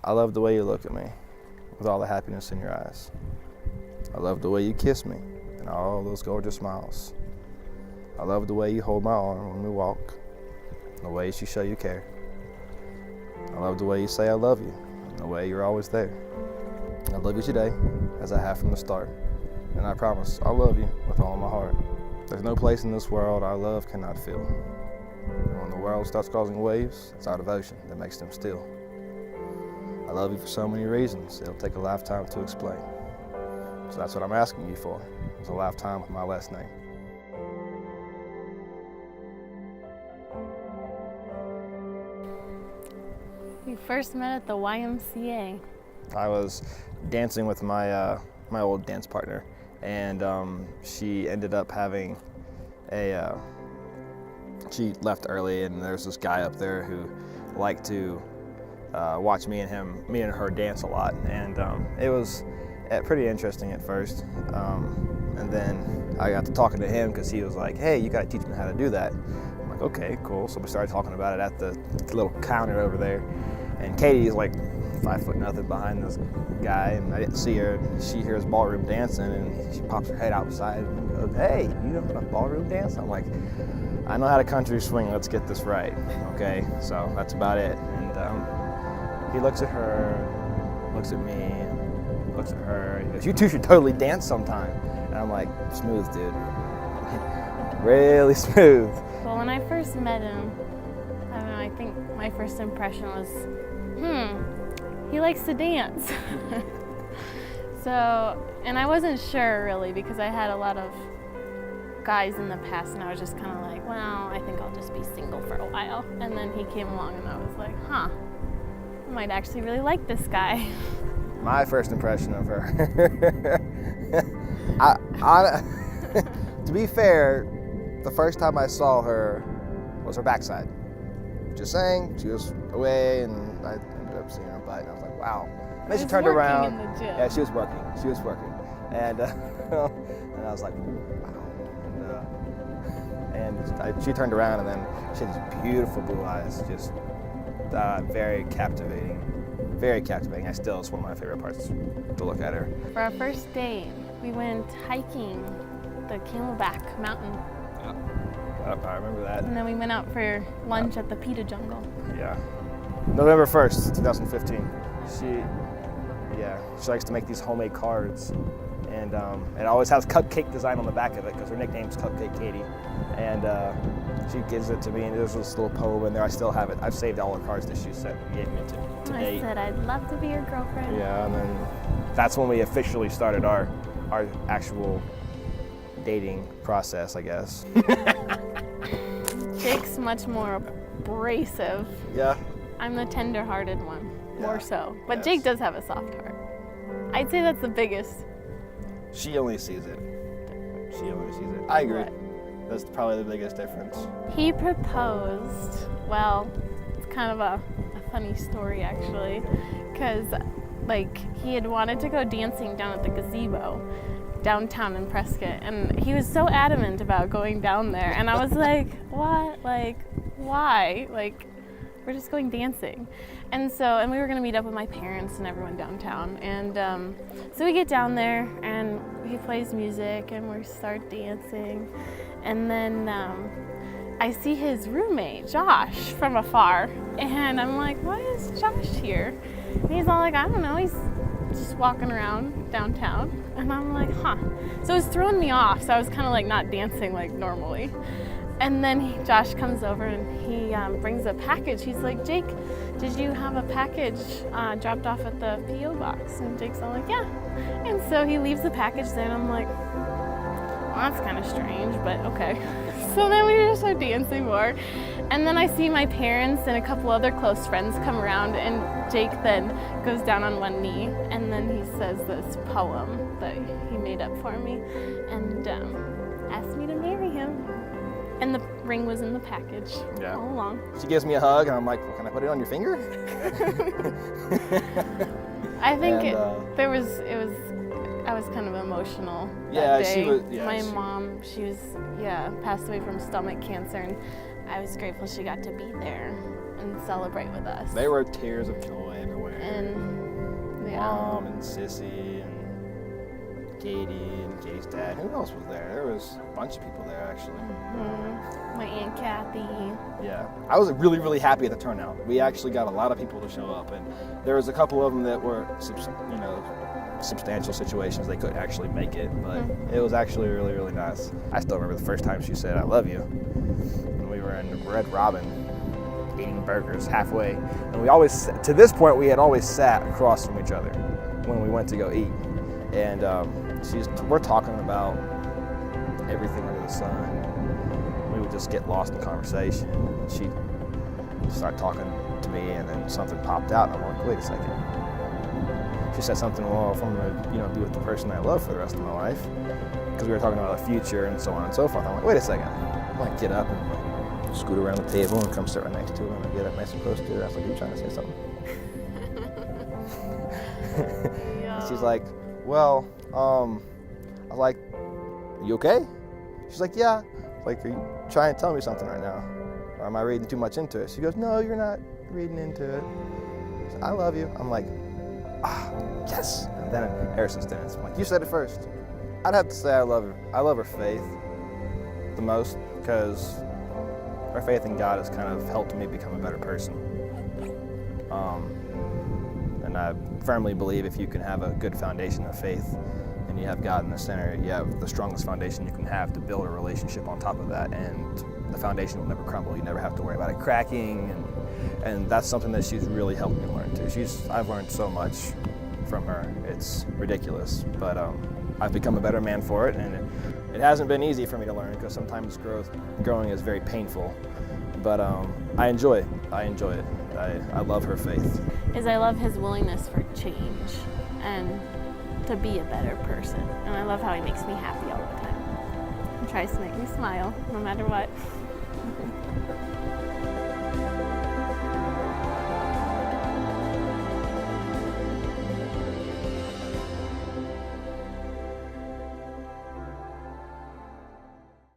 I love the way you look at me with all the happiness in your eyes. I love the way you kiss me and all those gorgeous smiles. I love the way you hold my arm when we walk, the ways you show you care. I love the way you say I love you, and the way you're always there. I love you today, as I have from the start, and I promise I'll love you with all my heart. There's no place in this world our love cannot fill. And when the world starts causing waves, it's our devotion that makes them still. I love you for so many reasons, it'll take a lifetime to explain. So that's what I'm asking you for, is a lifetime with my last name. We first met at the YMCA. I was dancing with my my old dance partner, and she ended up having she left early, and there's this guy up there who liked to watch me and her dance a lot, and it was pretty interesting at first, and then I got to talking to him because he was like, hey, you got to teach me how to do that. I'm like, okay, cool. So we started talking about it at the little counter over there, and Katie's like 5'0" behind this guy, and I didn't see her. She hears ballroom dancing, and she pops her head outside and goes, hey, you know how to ballroom dance? I'm like, I know how to country swing, let's get this right, okay? So that's about it. And he looks at her, looks at me, looks at her, he goes, you two should totally dance sometime. And I'm like, smooth, dude. Really smooth. Well, when I first met him, I don't know, I think my first impression was, he likes to dance. So, and I wasn't sure really because I had a lot of guys in the past, and I was just kind of like, well, I think I'll just be single for a while. And then he came along and I was like, I might actually really like this guy. My first impression of her, to be fair, the first time I saw her was her backside. Just saying, she was away, and I ended up seeing her butt, and I was like, wow. And then she turned around. In the gym. Yeah, she was working. And and I was like, wow. And she turned around, and then she had these beautiful blue eyes, just very captivating. Very captivating. It's one of my favorite parts to look at her. For our first date, we went hiking the Camelback Mountain. Yep, I remember that. And then we went out for lunch at the Pita Jungle. Yeah. November 1st, 2015. She likes to make these homemade cards, and it always has cupcake design on the back of it because her nickname's Cupcake Katie. And she gives it to me, and there's this little poem in there. I still have it. I've saved all her cards that she gave me to I date. said, I'd love to be your girlfriend. Yeah, and then that's when we officially started our actual dating process, I guess. Jake's much more abrasive. Yeah. I'm the tender-hearted one, more so. But Yes. Jake does have a soft heart. I'd say that's the biggest. She only sees it. I agree. What? That's probably the biggest difference. He proposed, well, it's kind of a funny story actually, because he had wanted to go dancing down at the gazebo downtown in Prescott, and he was so adamant about going down there, and I was like, what? Why? We're just going dancing. And we were gonna meet up with my parents and everyone downtown, and so we get down there and he plays music and we start dancing, and then I see his roommate, Josh, from afar, and I'm like, why is Josh here? And he's all like, I don't know, he's just walking around downtown. And I'm like, So it was throwing me off, so I was kind of not dancing like normally. And then Josh comes over and he brings a package. He's like, Jake, did you have a package dropped off at the P.O. box? And Jake's all like, yeah. And so he leaves the package there, and I'm like, well, that's kind of strange, but okay. So then we just start dancing more. And then I see my parents and a couple other close friends come around, and Jake then goes down on one knee, and then he says this poem that he made up for me, and asked me to marry him. And the ring was in the package all along. She gives me a hug, and I'm like, well, can I put it on your finger? I think I was kind of emotional that day. She was. My mom, she was passed away from stomach cancer, and I was grateful she got to be there and celebrate with us. There were tears of joy everywhere. And mom and Sissy and Katie and Katie's dad. Who else was there? There was a bunch of people there, actually. Mm-hmm. My Aunt Kathy. Yeah. I was really, really happy at the turnout. We actually got a lot of people to show up, and there was a couple of them that were, substantial situations. They couldn't actually make it, but it was actually really, really nice. I still remember the first time she said, "I love you." And we were in Red Robin eating burgers halfway. And we always, to this point, we had always sat across from each other when we went to go eat. And we're talking about everything under the sun. We would just get lost in conversation. She'd start talking to me, and then something popped out, and I'm like, wait a second. She said something, well, if I'm gonna, be with the person I love for the rest of my life, because we were talking about the future and so on and so forth. I'm like, wait a second. I'm like, get up and scoot around the table and come sit right next to her, and I get up nice and close to her. I was like, are you trying to say something? Yeah. She's like, well, I was like, you okay? She's like, yeah. I was like, are you trying to tell me something right now? Or am I reading too much into it? She goes, no, you're not reading into it. She said, I love you. I'm like, yes. And then Harrison's dance. I'm like, you said it first. I'd have to say I love her. I love her faith the most, because her faith in God has kind of helped me become a better person. And I firmly believe if you can have a good foundation of faith and you have God in the center, you have the strongest foundation you can have to build a relationship on top of that, and the foundation will never crumble. You never have to worry about it cracking, and that's something that she's really helped me learn too. I've learned so much from her. It's ridiculous, but I've become a better man for it, and it hasn't been easy for me to learn, because sometimes growing is very painful, but I enjoy it. I love her faith. I love his willingness for change and to be a better person, and I love how he makes me happy all the time. He tries to make me smile no matter what.